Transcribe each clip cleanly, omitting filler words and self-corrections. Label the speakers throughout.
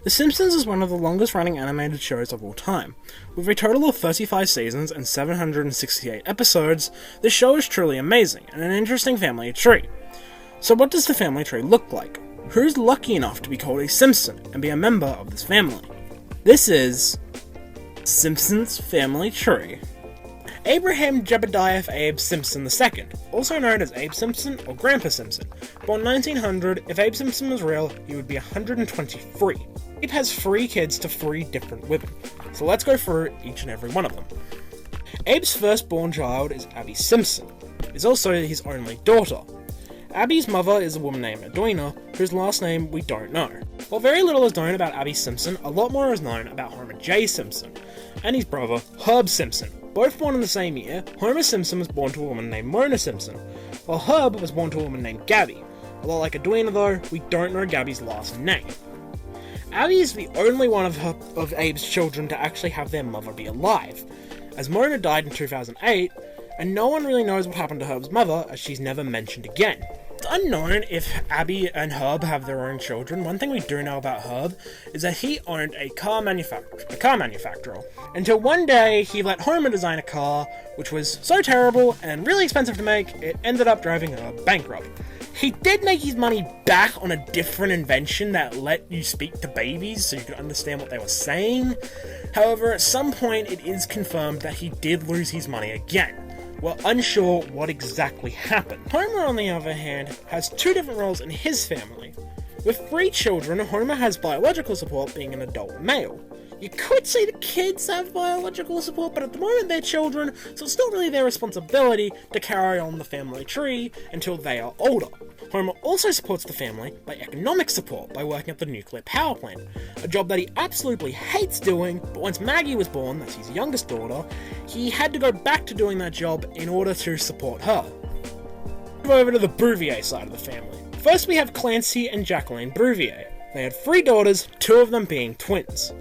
Speaker 1: The Simpsons is one of the longest running animated shows of all time. With a total of 35 seasons and 768 episodes, the show is truly amazing and an interesting family tree. So what does the family tree look like? Who's lucky enough to be called a Simpson and be a member of this family? This is Simpson's family tree. Abraham Jebediah Abe Simpson II, also known as Abe Simpson or Grandpa Simpson. Born 1900, if Abe Simpson was real, he would be 123. Abe has 3 kids to 3 different women, so let's go through each and every one of them. Abe's firstborn child is Abby Simpson. Is also his only daughter. Abby's mother is a woman named Edwina, whose last name we don't know. While very little is known about Abby Simpson, a lot more is known about Homer J. Simpson and his brother Herb Simpson. Both born in the same year, Homer Simpson was born to a woman named Mona Simpson, while Herb was born to a woman named Gabby. A lot like Edwina though, we don't know Gabby's last name. Abby is the only one of Abe's children to actually have their mother be alive, as Mona died in 2008, and no one really knows what happened to Herb's mother, as she's never mentioned again. It's unknown if Abby and Herb have their own children. One thing we do know about Herb is that he owned a car manufacturer, until one day he let Homer design a car, which was so terrible and really expensive to make, it ended up driving Herb bankrupt. He did make his money back on a different invention that let you speak to babies so you could understand what they were saying. However, at some point it is confirmed that he did lose his money again. We're unsure what exactly happened. Homer, on the other hand, has 2 different roles in his family. With 3 children, Homer has biological support, being an adult male. You could say the kids have biological support, but at the moment they're children, so it's not really their responsibility to carry on the family tree until they are older. Homer also supports the family by economic support, by working at the nuclear power plant, a job that he absolutely hates doing, but once Maggie was born, that's his youngest daughter, he had to go back to doing that job in order to support her. Move over to the Bouvier side of the family. First we have Clancy and Jacqueline Bouvier. They had 3 daughters, 2 of them being twins.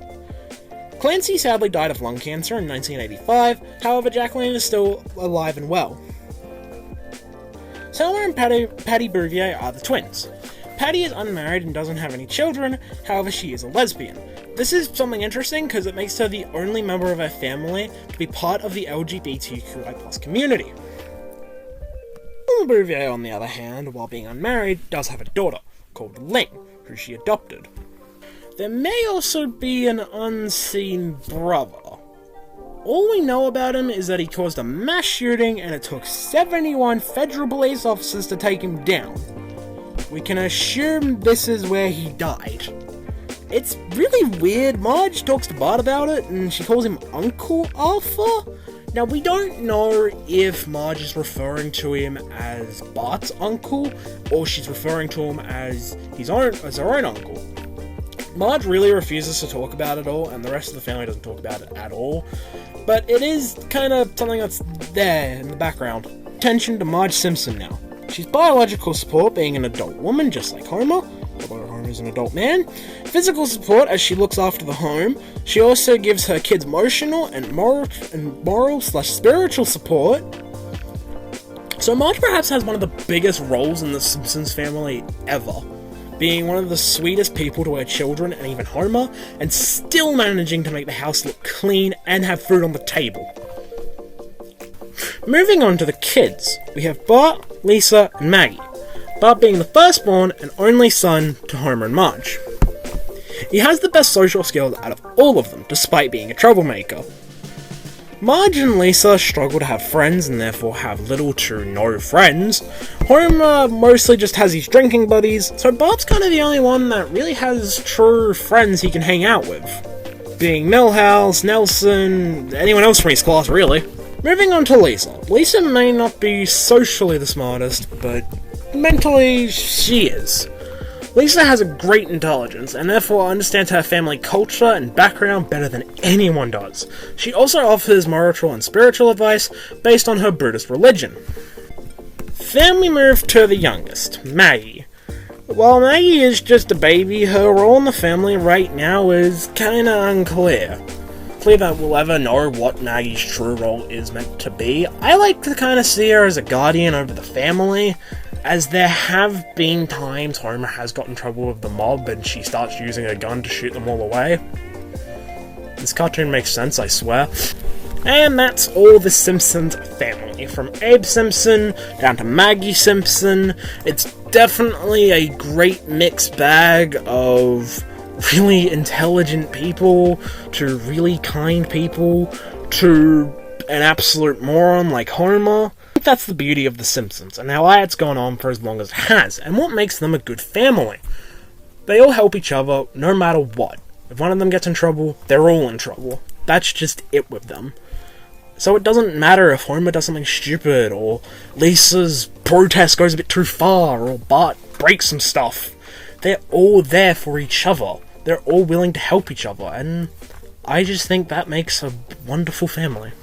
Speaker 1: Clancy sadly died of lung cancer in 1985, however Jacqueline is still alive and well. Selma and Patty Bouvier are the twins. Patty is unmarried and doesn't have any children, however she is a lesbian. This is something interesting because it makes her the only member of her family to be part of the LGBTQI+ community. Bouvier, on the other hand, while being unmarried, does have a daughter, called Ling, who she adopted. There may also be an unseen brother. All we know about him is that he caused a mass shooting and it took 71 federal police officers to take him down. We can assume this is where he died. It's really weird. Marge talks to Bart about it and she calls him Uncle Arthur. Now we don't know if Marge is referring to him as Bart's uncle or she's referring to him as her own uncle. Marge really refuses to talk about it all, and the rest of the family doesn't talk about it at all, but it is kind of something that's there in the background. Attention to Marge Simpson now. She's biological support, being an adult woman, just like Homer, although Homer is an adult man. Physical support, as she looks after the home. She also gives her kids emotional and moral/spiritual support. So Marge perhaps has one of the biggest roles in the Simpsons family ever, being one of the sweetest people to her children and even Homer, and still managing to make the house look clean and have food on the table. Moving on to the kids, we have Bart, Lisa, and Maggie. Bart being the firstborn and only son to Homer and Marge. He has the best social skills out of all of them, despite being a troublemaker. Marge and Lisa struggle to have friends and therefore have little to no friends. Homer mostly just has his drinking buddies, so Bart's kind of the only one that really has true friends he can hang out with, being Milhouse, Nelson, anyone else from his class really. Moving on to Lisa. Lisa may not be socially the smartest, but mentally she is. Lisa has a great intelligence, and therefore understands her family culture and background better than anyone does. She also offers moral and spiritual advice based on her Buddhist religion. Then we move to the youngest, Maggie. While Maggie is just a baby, her role in the family right now is kinda unclear. Clear that we'll ever know what Maggie's true role is meant to be. I like to kinda see her as a guardian over the family, as there have been times Homer has got in trouble with the mob and she starts using a gun to shoot them all away. This cartoon makes sense, I swear. And that's all the Simpsons family, from Abe Simpson down to Maggie Simpson. It's definitely a great mixed bag of really intelligent people to really kind people to an absolute moron like Homer. I think that's the beauty of The Simpsons, and how it's gone on for as long as it has, and what makes them a good family. They all help each other, no matter what. If one of them gets in trouble, they're all in trouble. That's just it with them. So it doesn't matter if Homer does something stupid, or Lisa's protest goes a bit too far, or Bart breaks some stuff. They're all there for each other. They're all willing to help each other, and I just think that makes a wonderful family.